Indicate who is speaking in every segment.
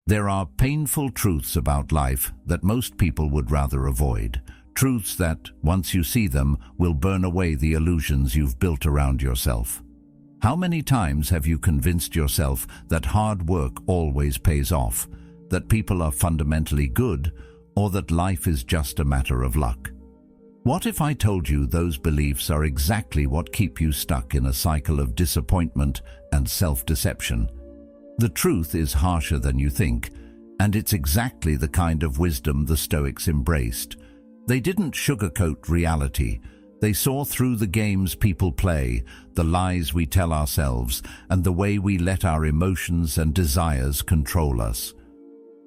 Speaker 1: There are painful truths about life that most people would rather avoid. Truths that, once you see them, will burn away the illusions you've built around yourself. How many times have you convinced yourself that hard work always pays off, that people are fundamentally good, or that life is just a matter of luck? What if I told you those beliefs are exactly what keep you stuck in a cycle of disappointment and self-deception? The truth is harsher than you think, and it's exactly the kind of wisdom the Stoics embraced. They didn't sugarcoat reality. They saw through the games people play, the lies we tell ourselves, and the way we let our emotions and desires control us.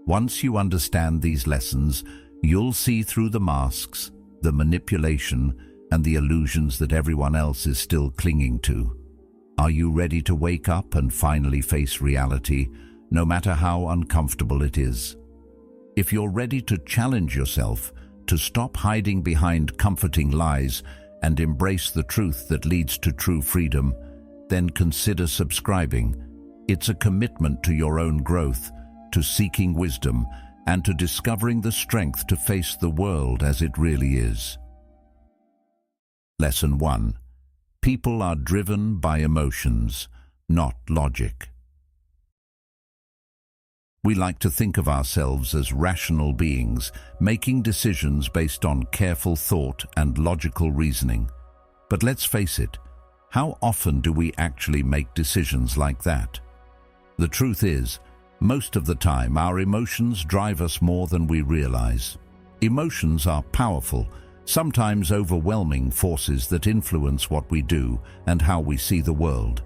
Speaker 1: Once you understand these lessons, you'll see through the masks, the manipulation, and the illusions that everyone else is still clinging to. Are you ready to wake up and finally face reality, no matter how uncomfortable it is? If you're ready to challenge yourself, to stop hiding behind comforting lies and embrace the truth that leads to true freedom, then consider subscribing. It's a commitment to your own growth, to seeking wisdom, and to discovering the strength to face the world as it really is. Lesson 1. People are driven by emotions, not logic. We like to think of ourselves as rational beings, making decisions based on careful thought and logical reasoning. But let's face it, how often do we actually make decisions like that? The truth is, most of the time our emotions drive us more than we realize. Emotions are powerful, sometimes overwhelming forces that influence what we do and how we see the world.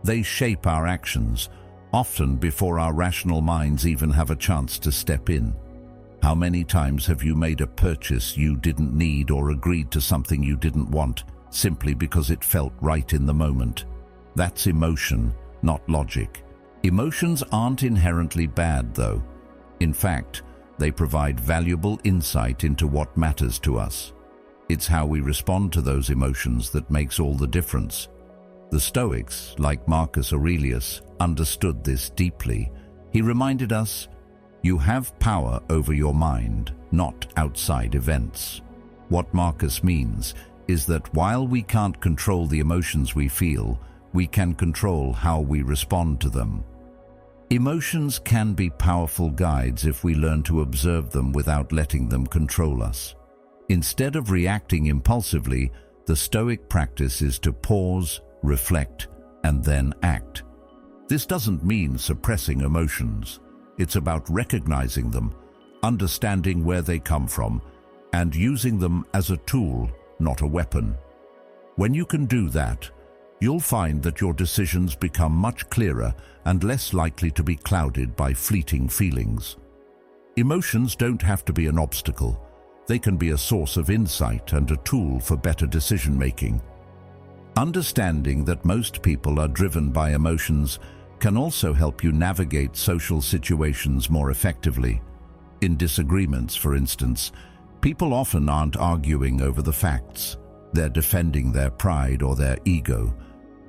Speaker 1: They shape our actions, often before our rational minds even have a chance to step in. How many times have you made a purchase you didn't need or agreed to something you didn't want, simply because it felt right in the moment? That's emotion, not logic. Emotions aren't inherently bad, though. In fact, they provide valuable insight into what matters to us. It's how we respond to those emotions that makes all the difference. The Stoics, like Marcus Aurelius, understood this deeply. He reminded us, you have power over your mind, not outside events. What Marcus means is that while we can't control the emotions we feel, we can control how we respond to them. Emotions can be powerful guides if we learn to observe them without letting them control us. Instead of reacting impulsively, the Stoic practice is to pause, reflect, and then act. This doesn't mean suppressing emotions. It's about recognizing them, understanding where they come from, and using them as a tool, not a weapon. When you can do that, you'll find that your decisions become much clearer and less likely to be clouded by fleeting feelings. Emotions don't have to be an obstacle. They can be a source of insight and a tool for better decision-making. Understanding that most people are driven by emotions can also help you navigate social situations more effectively. In disagreements, for instance, people often aren't arguing over the facts. They're defending their pride or their ego.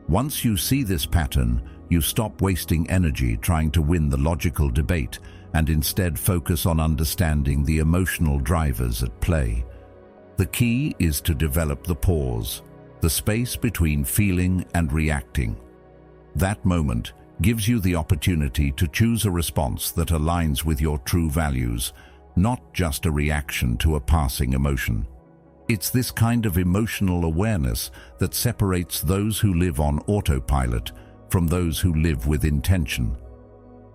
Speaker 1: Once you see this pattern, you stop wasting energy trying to win the logical debate and instead focus on understanding the emotional drivers at play. The key is to develop the pause, the space between feeling and reacting. That moment gives you the opportunity to choose a response that aligns with your true values, not just a reaction to a passing emotion. It's this kind of emotional awareness that separates those who live on autopilot from those who live with intention.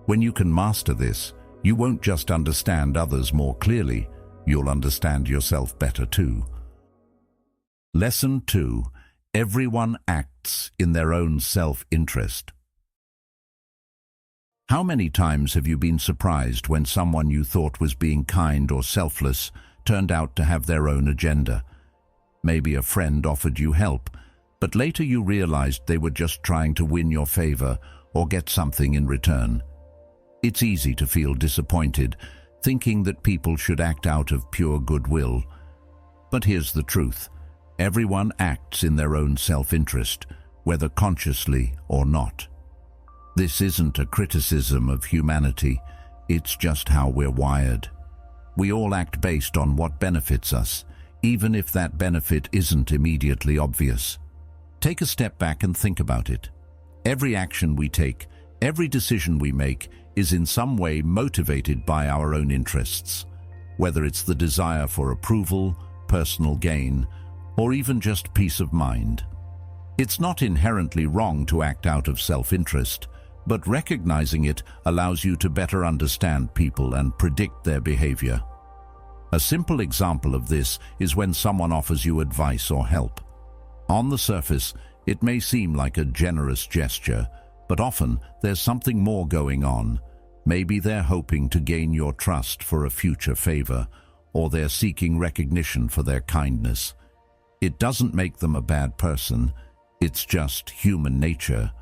Speaker 1: When you can master this, you won't just understand others more clearly, you'll understand yourself better too. Lesson 2. Everyone acts in their own self-interest. How many times have you been surprised when someone you thought was being kind or selfless turned out to have their own agenda? Maybe a friend offered you help, but later you realized they were just trying to win your favor or get something in return. It's easy to feel disappointed, thinking that people should act out of pure goodwill. But here's the truth. Everyone acts in their own self-interest, whether consciously or not. This isn't a criticism of humanity. It's just how we're wired. We all act based on what benefits us, even if that benefit isn't immediately obvious. Take a step back and think about it. Every action we take, every decision we make, is in some way motivated by our own interests, whether it's the desire for approval, personal gain, or even just peace of mind. It's not inherently wrong to act out of self-interest, but recognizing it allows you to better understand people and predict their behavior. A simple example of this is when someone offers you advice or help. On the surface, it may seem like a generous gesture, but often there's something more going on. Maybe they're hoping to gain your trust for a future favor, or they're seeking recognition for their kindness. It doesn't make them a bad person. It's just human nature.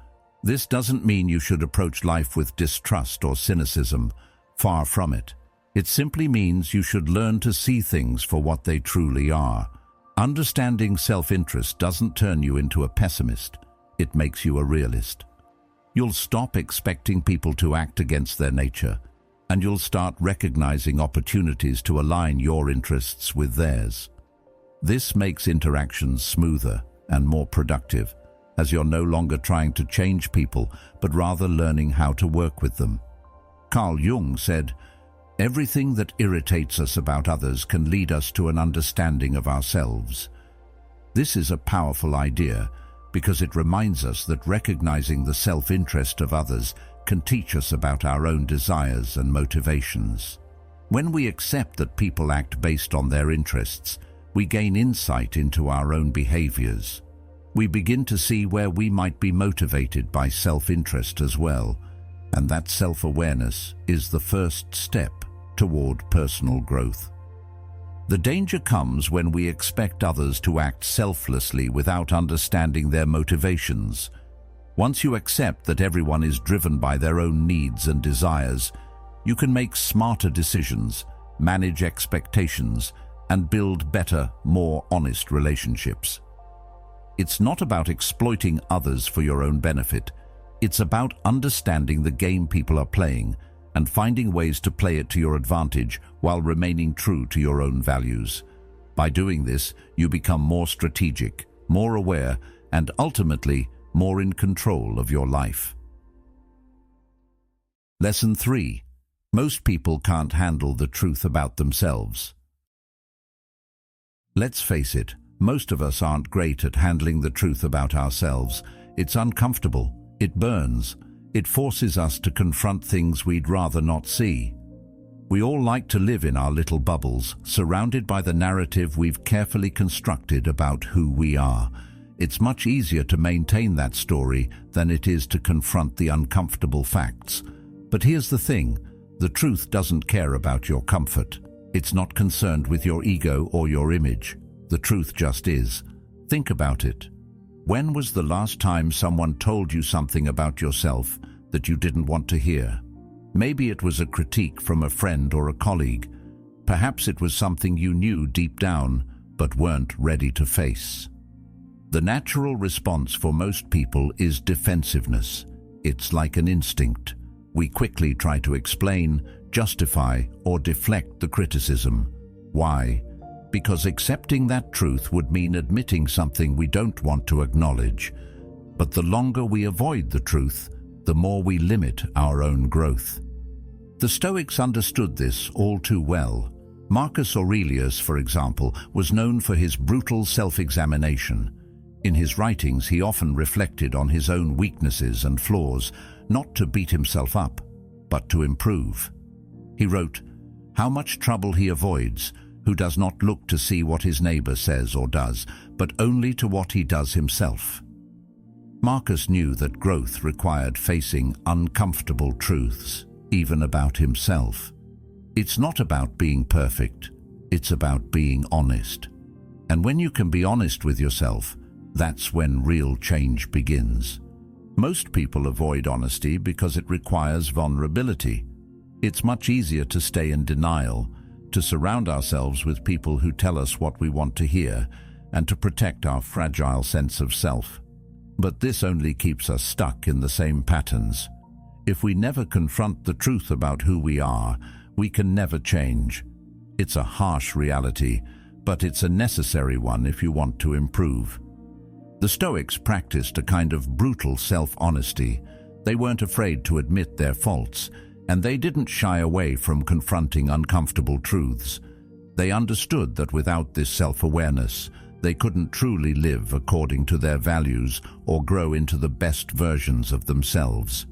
Speaker 1: This doesn't mean you should approach life with distrust or cynicism. Far from it. It simply means you should learn to see things for what they truly are. Understanding self-interest doesn't turn you into a pessimist. It makes you a realist. You'll stop expecting people to act against their nature, and you'll start recognizing opportunities to align your interests with theirs. This makes interactions smoother and more productive, as you're no longer trying to change people, but rather learning how to work with them. Carl Jung said, "Everything that irritates us about others can lead us to an understanding of ourselves." This is a powerful idea because it reminds us that recognizing the self-interest of others can teach us about our own desires and motivations. When we accept that people act based on their interests, we gain insight into our own behaviors. We begin to see where we might be motivated by self-interest as well, and that self-awareness is the first step toward personal growth. The danger comes when we expect others to act selflessly without understanding their motivations. Once you accept that everyone is driven by their own needs and desires, you can make smarter decisions, manage expectations, and build better, more honest relationships. It's not about exploiting others for your own benefit. It's about understanding the game people are playing and finding ways to play it to your advantage while remaining true to your own values. By doing this, you become more strategic, more aware, and ultimately more in control of your life. Lesson 3. Most people can't handle the truth about themselves. Let's face it, most of us aren't great at handling the truth about ourselves. It's uncomfortable. It burns. It forces us to confront things we'd rather not see. We all like to live in our little bubbles, surrounded by the narrative we've carefully constructed about who we are. It's much easier to maintain that story than it is to confront the uncomfortable facts. But here's the thing, the truth doesn't care about your comfort. It's not concerned with your ego or your image. The truth just is. Think about it. When was the last time someone told you something about yourself that you didn't want to hear? Maybe it was a critique from a friend or a colleague. Perhaps it was something you knew deep down but weren't ready to face. The natural response for most people is defensiveness. It's like an instinct. We quickly try to explain, justify, or deflect the criticism. Why? Because accepting that truth would mean admitting something we don't want to acknowledge. But the longer we avoid the truth, the more we limit our own growth. The Stoics understood this all too well. Marcus Aurelius, for example, was known for his brutal self-examination. In his writings, he often reflected on his own weaknesses and flaws, not to beat himself up, but to improve. He wrote, "How much trouble he avoids, who does not look to see what his neighbor says or does, but only to what he does himself." Marcus knew that growth required facing uncomfortable truths, even about himself. It's not about being perfect, it's about being honest. And when you can be honest with yourself, that's when real change begins. Most people avoid honesty because it requires vulnerability. It's much easier to stay in denial, to surround ourselves with people who tell us what we want to hear, and to protect our fragile sense of self. But this only keeps us stuck in the same patterns. If we never confront the truth about who we are, we can never change. It's a harsh reality, but it's a necessary one if you want to improve. The Stoics practiced a kind of brutal self-honesty. They weren't afraid to admit their faults, and they didn't shy away from confronting uncomfortable truths. They understood that without this self-awareness, they couldn't truly live according to their values or grow into the best versions of themselves.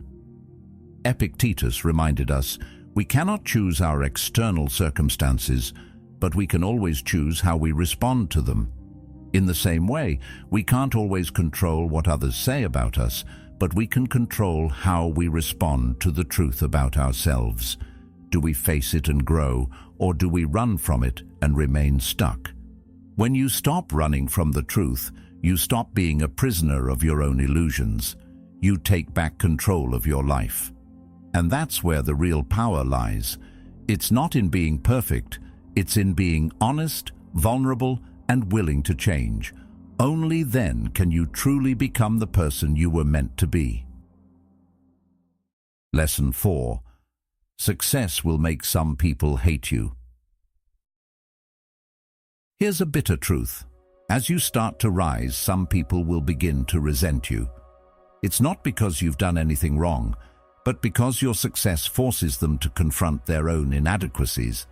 Speaker 1: Epictetus reminded us, we cannot choose our external circumstances, but we can always choose how we respond to them. In the same way, we can't always control what others say about us, but we can control how we respond to the truth about ourselves. Do we face it and grow, or do we run from it and remain stuck? When you stop running from the truth, you stop being a prisoner of your own illusions. You take back control of your life. And that's where the real power lies. It's not in being perfect, it's in being honest, vulnerable, and willing to change. Only then can you truly become the person you were meant to be. Lesson 4. Success will make some people hate you. Here's a bitter truth. As you start to rise, some people will begin to resent you. It's not because you've done anything wrong, but because your success forces them to confront their own inadequacies.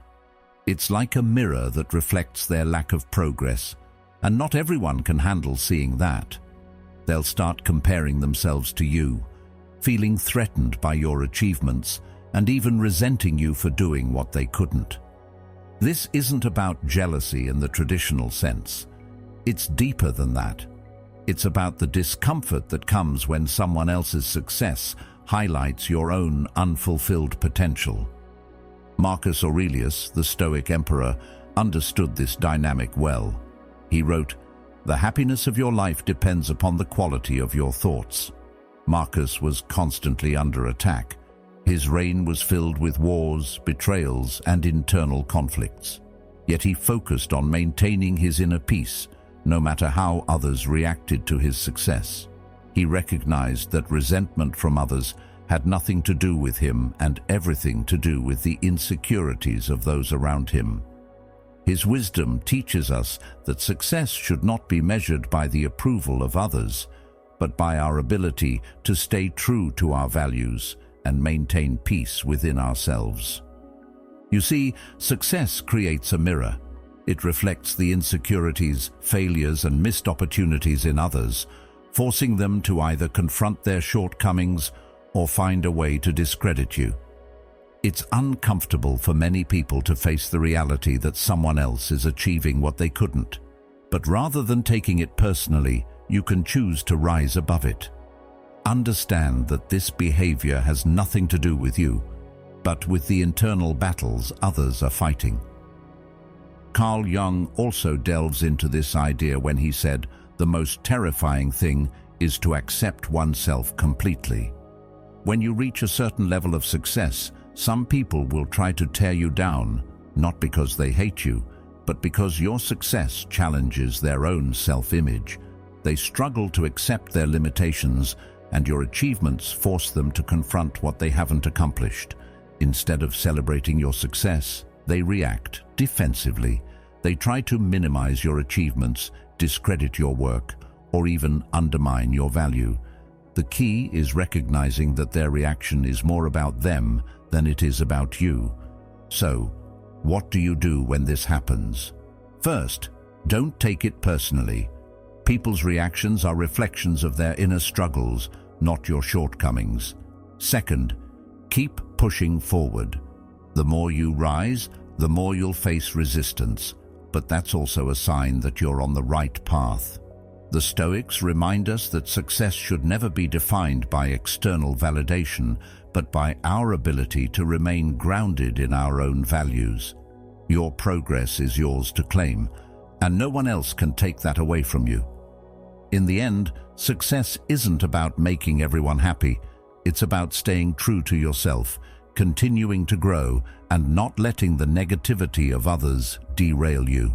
Speaker 1: It's like a mirror that reflects their lack of progress, and not everyone can handle seeing that. They'll start comparing themselves to you, feeling threatened by your achievements, and even resenting you for doing what they couldn't. This isn't about jealousy in the traditional sense. It's deeper than that. It's about the discomfort that comes when someone else's success highlights your own unfulfilled potential. Marcus Aurelius, the Stoic emperor, understood this dynamic well. He wrote, "The happiness of your life depends upon the quality of your thoughts." Marcus was constantly under attack. His reign was filled with wars, betrayals, and internal conflicts. Yet he focused on maintaining his inner peace, no matter how others reacted to his success. He recognized that resentment from others had nothing to do with him and everything to do with the insecurities of those around him. His wisdom teaches us that success should not be measured by the approval of others, but by our ability to stay true to our values and maintain peace within ourselves. You see, success creates a mirror. It reflects the insecurities, failures, and missed opportunities in others, forcing them to either confront their shortcomings or find a way to discredit you. It's uncomfortable for many people to face the reality that someone else is achieving what they couldn't. But rather than taking it personally, you can choose to rise above it. Understand that this behavior has nothing to do with you, but with the internal battles others are fighting. Carl Jung also delves into this idea when he said, "The most terrifying thing is to accept oneself completely." When you reach a certain level of success, some people will try to tear you down, not because they hate you, but because your success challenges their own self-image. They struggle to accept their limitations, and your achievements force them to confront what they haven't accomplished. Instead of celebrating your success, they react defensively. They try to minimize your achievements, discredit your work, or even undermine your value. The key is recognizing that their reaction is more about them than it is about you. So, what do you do when this happens? First, don't take it personally. People's reactions are reflections of their inner struggles, not your shortcomings. Second, keep pushing forward. The more you rise, the more you'll face resistance, but that's also a sign that you're on the right path. The Stoics remind us that success should never be defined by external validation, but by our ability to remain grounded in our own values. Your progress is yours to claim, and no one else can take that away from you. In the end, success isn't about making everyone happy. It's about staying true to yourself, continuing to grow, and not letting the negativity of others derail you.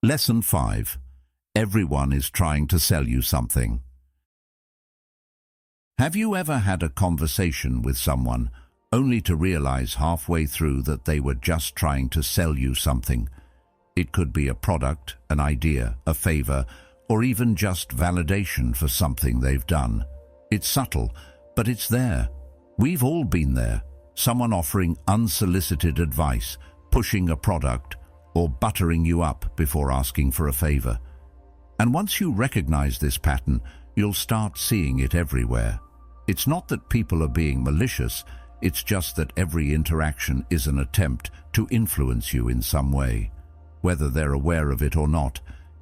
Speaker 1: Lesson 5. Everyone is trying to sell you something. Have you ever had a conversation with someone only to realize halfway through that they were just trying to sell you something? It could be a product, an idea, a favor, or even just validation for something they've done. It's subtle, but it's there. We've all been there. Someone offering unsolicited advice, pushing a product, or buttering you up before asking for a favor. And once you recognize this pattern, you'll start seeing it everywhere. It's not that people are being malicious, it's just that every interaction is an attempt to influence you in some way. Whether they're aware of it or not,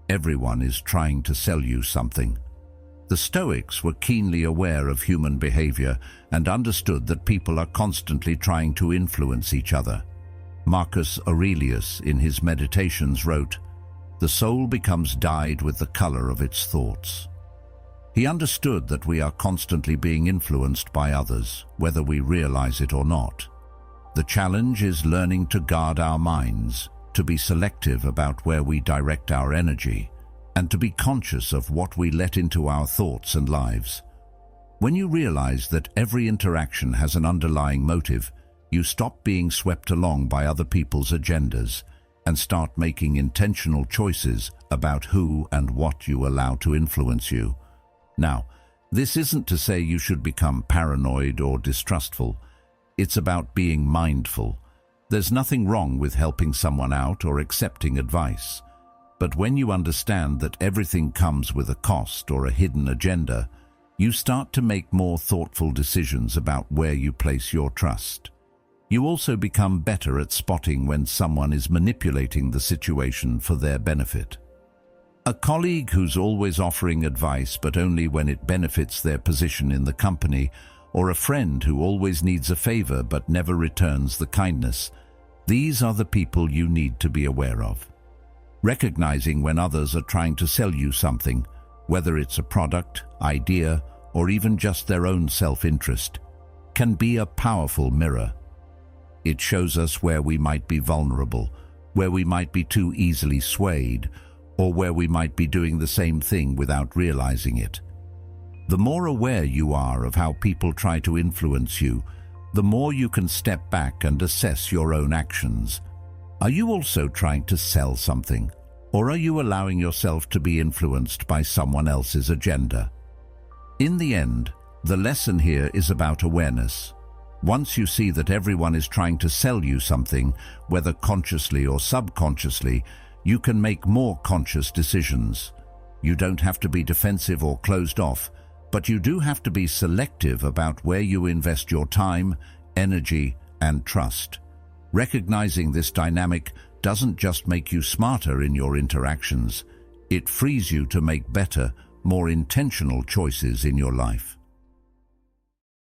Speaker 1: everyone is trying to sell you something. The Stoics were keenly aware of human behavior and understood that people are constantly trying to influence each other. Marcus Aurelius, in his Meditations, wrote, "The soul becomes dyed with the color of its thoughts." He understood that we are constantly being influenced by others, whether we realize it or not. The challenge is learning to guard our minds, to be selective about where we direct our energy, and to be conscious of what we let into our thoughts and lives. When you realize that every interaction has an underlying motive, you stop being swept along by other people's agendas and start making intentional choices about who and what you allow to influence you. Now, this isn't to say you should become paranoid or distrustful. It's about being mindful. There's nothing wrong with helping someone out or accepting advice. But when you understand that everything comes with a cost or a hidden agenda, you start to make more thoughtful decisions about where you place your trust. You also become better at spotting when someone is manipulating the situation for their benefit. A colleague who's always offering advice but only when it benefits their position in the company, or a friend who always needs a favor but never returns the kindness, these are the people you need to be aware of. Recognizing when others are trying to sell you something, whether it's a product, idea, or even just their own self-interest, can be a powerful mirror. It shows us where we might be vulnerable, where we might be too easily swayed, or where we might be doing the same thing without realizing it. The more aware you are of how people try to influence you, the more you can step back and assess your own actions. Are you also trying to sell something, or are you allowing yourself to be influenced by someone else's agenda? In the end, the lesson here is about awareness. Once you see that everyone is trying to sell you something, whether consciously or subconsciously, you can make more conscious decisions. You don't have to be defensive or closed off, but you do have to be selective about where you invest your time, energy, and trust. Recognizing this dynamic doesn't just make you smarter in your interactions, it frees you to make better, more intentional choices in your life.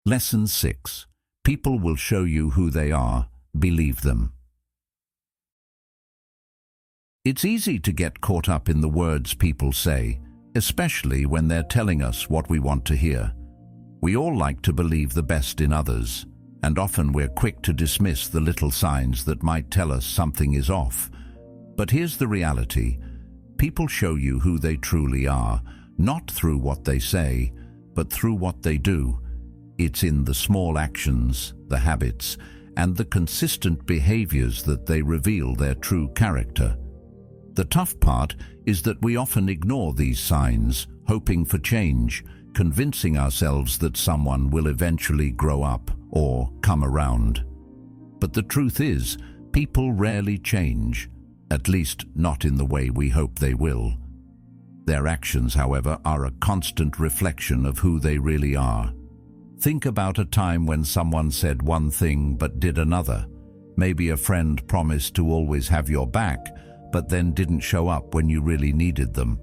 Speaker 1: Lesson 6. People will show you who they are, believe them. It's easy to get caught up in the words people say, especially when they're telling us what we want to hear. We all like to believe the best in others, and often we're quick to dismiss the little signs that might tell us something is off. But here's the reality. People show you who they truly are, not through what they say, but through what they do. It's in the small actions, the habits, and the consistent behaviors that they reveal their true character. The tough part is that we often ignore these signs, hoping for change, convincing ourselves that someone will eventually grow up or come around. But the truth is, people rarely change, at least not in the way we hope they will. Their actions, however, are a constant reflection of who they really are. Think about a time when someone said one thing but did another. Maybe a friend promised to always have your back, but then didn't show up when you really needed them.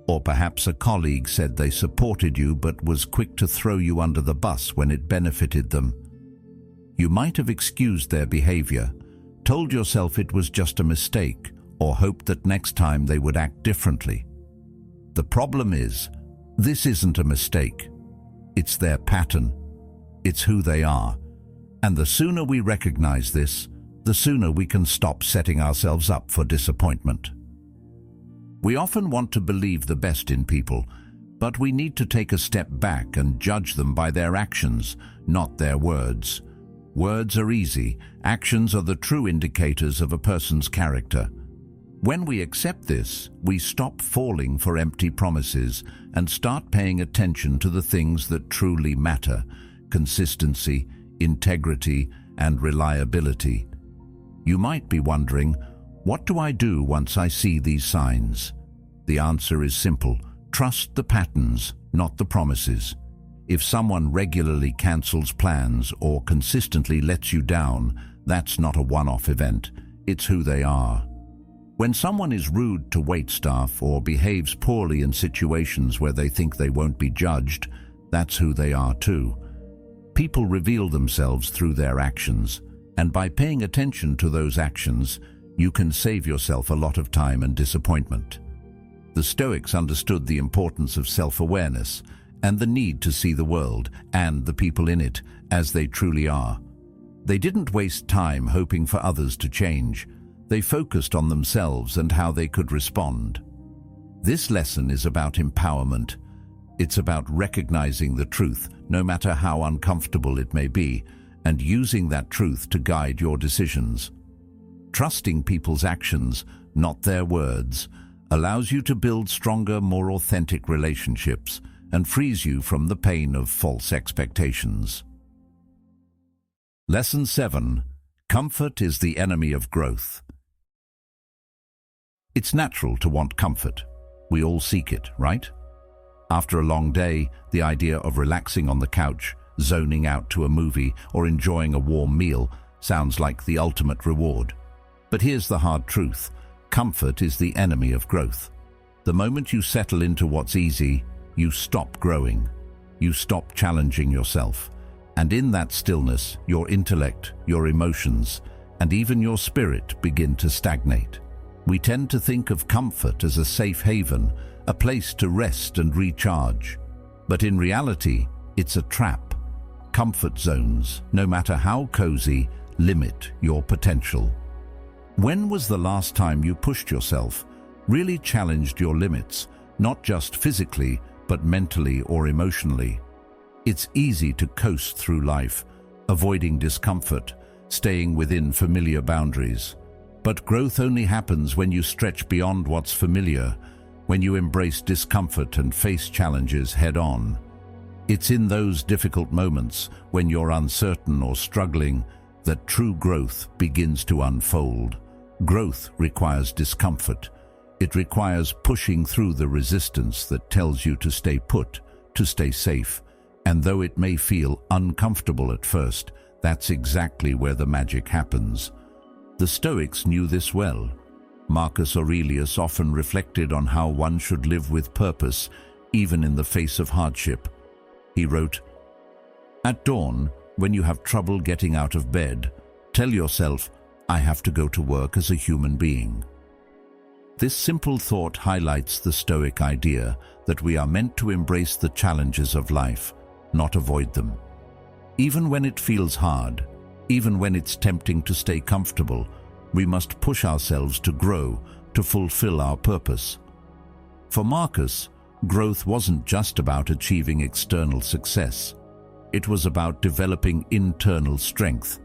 Speaker 1: Or perhaps a colleague said they supported you but was quick to throw you under the bus when it benefited them. You might have excused their behavior, told yourself it was just a mistake, or hoped that next time they would act differently. The problem is, this isn't a mistake. It's their pattern. It's who they are. And the sooner we recognize this, the sooner we can stop setting ourselves up for disappointment. We often want to believe the best in people, But we need to take a step back and judge them by their actions, not their words. Words are easy. Actions are the true indicators of a person's character. When we accept this, we stop falling for empty promises and start paying attention to the things that truly matter: consistency, integrity, and reliability. You might be wondering, what do I do once I see these signs? The answer is simple. Trust the patterns, not the promises. If someone regularly cancels plans or consistently lets you down, that's not a one-off event. It's who they are. When someone is rude to waitstaff or behaves poorly in situations where they think they won't be judged, that's who they are too. People reveal themselves through their actions, and by paying attention to those actions, you can save yourself a lot of time and disappointment. The Stoics understood the importance of self-awareness and the need to see the world and the people in it as they truly are. They didn't waste time hoping for others to change. They focused on themselves and how they could respond. This lesson is about empowerment. It's about recognizing the truth, no matter how uncomfortable it may be, and using that truth to guide your decisions. Trusting people's actions, not their words, allows you to build stronger, more authentic relationships and frees you from the pain of false expectations. Lesson 7. Comfort is the enemy of growth. It's natural to want comfort. We all seek it, right? After a long day, the idea of relaxing on the couch, zoning out to a movie, or enjoying a warm meal sounds like the ultimate reward. But here's the hard truth. Comfort is the enemy of growth. The moment you settle into what's easy, you stop growing. You stop challenging yourself. And in that stillness, your intellect, your emotions, and even your spirit begin to stagnate. We tend to think of comfort as a safe haven, a place to rest and recharge. But in reality, it's a trap. Comfort zones, no matter how cozy, limit your potential. When was the last time you pushed yourself, really challenged your limits, not just physically, but mentally or emotionally? It's easy to coast through life, avoiding discomfort, staying within familiar boundaries. But growth only happens when you stretch beyond what's familiar, when you embrace discomfort and face challenges head-on. It's in those difficult moments, when you're uncertain or struggling, that true growth begins to unfold. Growth requires discomfort. It requires pushing through the resistance that tells you to stay put, to stay safe. And though it may feel uncomfortable at first, that's exactly where the magic happens. The Stoics knew this well. Marcus Aurelius often reflected on how one should live with purpose, even in the face of hardship. He wrote, "At dawn, when you have trouble getting out of bed, tell yourself, I have to go to work as a human being." This simple thought highlights the Stoic idea that we are meant to embrace the challenges of life, not avoid them. Even when it feels hard, even when it's tempting to stay comfortable, we must push ourselves to grow, to fulfill our purpose. For Marcus, growth wasn't just about achieving external success. It was about developing internal strength.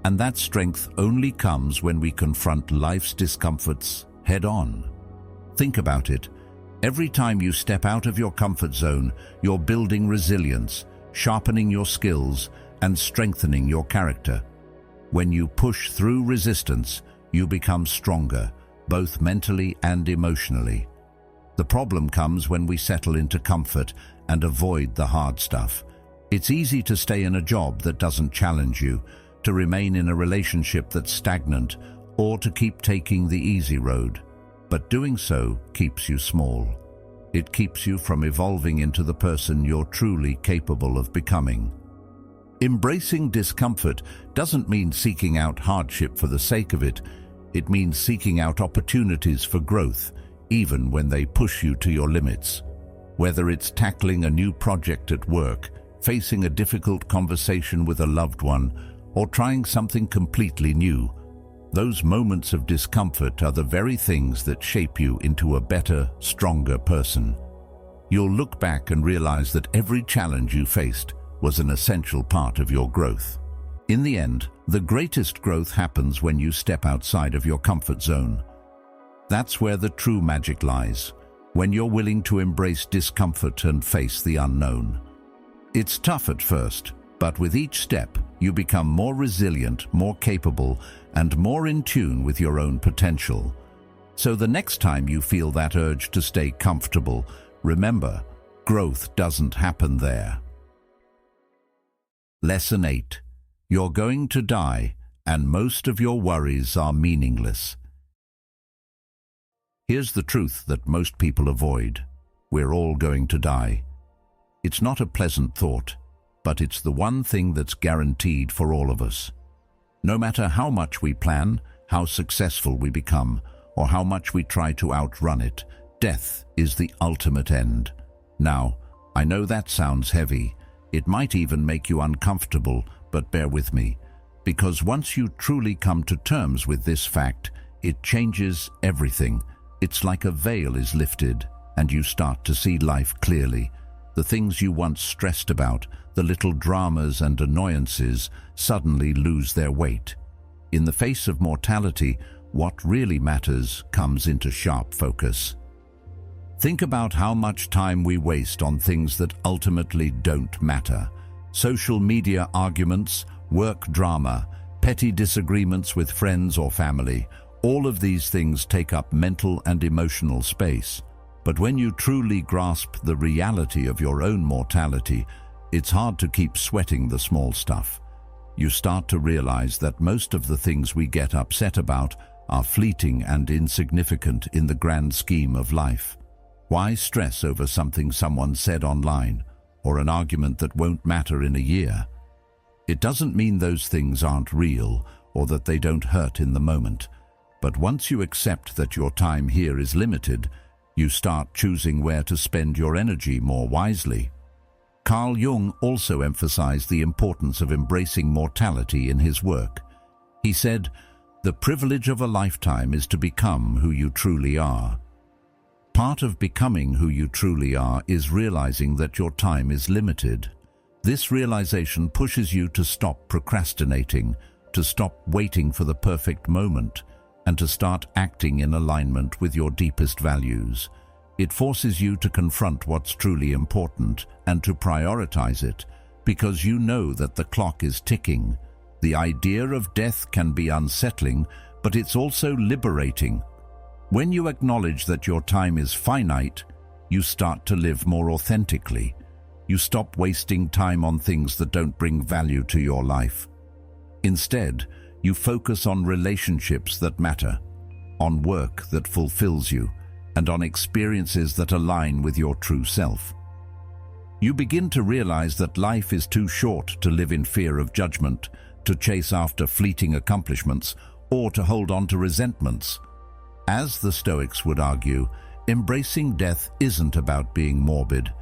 Speaker 1: And that strength only comes when we confront life's discomforts head-on. Think about it. Every time you step out of your comfort zone, you're building resilience, sharpening your skills, and strengthening your character. When you push through resistance, you become stronger, both mentally and emotionally. The problem comes when we settle into comfort and avoid the hard stuff. It's easy to stay in a job that doesn't challenge you, to remain in a relationship that's stagnant, or to keep taking the easy road. But doing so keeps you small. It keeps you from evolving into the person you're truly capable of becoming. Embracing discomfort doesn't mean seeking out hardship for the sake of it. It means seeking out opportunities for growth, even when they push you to your limits. Whether it's tackling a new project at work, facing a difficult conversation with a loved one, or trying something completely new, those moments of discomfort are the very things that shape you into a better, stronger person. You'll look back and realize that every challenge you faced was an essential part of your growth. In the end, the greatest growth happens when you step outside of your comfort zone. That's where the true magic lies, when you're willing to embrace discomfort and face the unknown. It's tough at first, but with each step, you become more resilient, more capable, and more in tune with your own potential. So the next time you feel that urge to stay comfortable, remember, growth doesn't happen there. Lesson 8. You're going to die, and most of your worries are meaningless. Here's the truth that most people avoid. We're all going to die. It's not a pleasant thought, but it's the one thing that's guaranteed for all of us. No matter how much we plan, how successful we become, or how much we try to outrun it, death is the ultimate end. Now, I know that sounds heavy. It might even make you uncomfortable, but bear with me, because once you truly come to terms with this fact, it changes everything. It's like a veil is lifted, and you start to see life clearly. The things you once stressed about, the little dramas and annoyances, suddenly lose their weight. In the face of mortality, what really matters comes into sharp focus. Think about how much time we waste on things that ultimately don't matter. Social media arguments, work drama, petty disagreements with friends or family. All of these things take up mental and emotional space. But when you truly grasp the reality of your own mortality, it's hard to keep sweating the small stuff. You start to realize that most of the things we get upset about are fleeting and insignificant in the grand scheme of life. Why stress over something someone said online, or an argument that won't matter in a year? It doesn't mean those things aren't real, or that they don't hurt in the moment. But once you accept that your time here is limited, you start choosing where to spend your energy more wisely. Carl Jung also emphasized the importance of embracing mortality in his work. He said, "The privilege of a lifetime is to become who you truly are." Part of becoming who you truly are is realizing that your time is limited. This realization pushes you to stop procrastinating, to stop waiting for the perfect moment, and to start acting in alignment with your deepest values. It forces you to confront what's truly important and to prioritize it, because you know that the clock is ticking. The idea of death can be unsettling, but it's also liberating. When you acknowledge that your time is finite, you start to live more authentically. You stop wasting time on things that don't bring value to your life. Instead, you focus on relationships that matter, on work that fulfills you, and on experiences that align with your true self. You begin to realize that life is too short to live in fear of judgment, to chase after fleeting accomplishments, or to hold on to resentments. As the Stoics would argue, embracing death isn't about being morbid.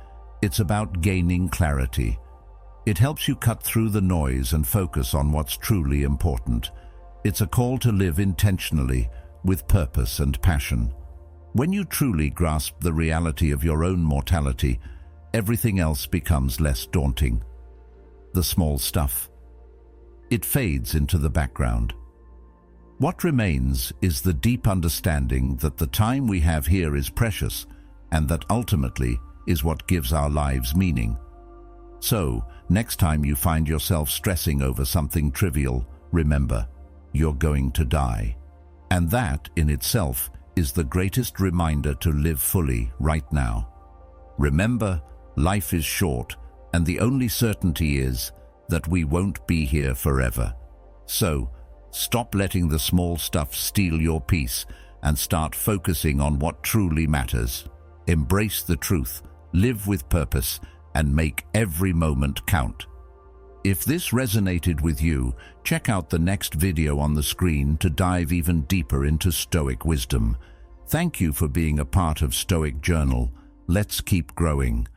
Speaker 1: It's about gaining clarity. It helps you cut through the noise and focus on what's truly important. It's a call to live intentionally, with purpose and passion. When you truly grasp the reality of your own mortality, everything else becomes less daunting. The small stuff. It fades into the background. What remains is the deep understanding that the time we have here is precious, and that ultimately is what gives our lives meaning. So, next time you find yourself stressing over something trivial, remember, you're going to die. And that, in itself, is the greatest reminder to live fully right now. Remember, life is short, and the only certainty is that we won't be here forever. So, stop letting the small stuff steal your peace and start focusing on what truly matters. Embrace the truth, live with purpose, and make every moment count. If this resonated with you, check out the next video on the screen to dive even deeper into Stoic wisdom. Thank you for being a part of Stoic Journal. Let's keep growing.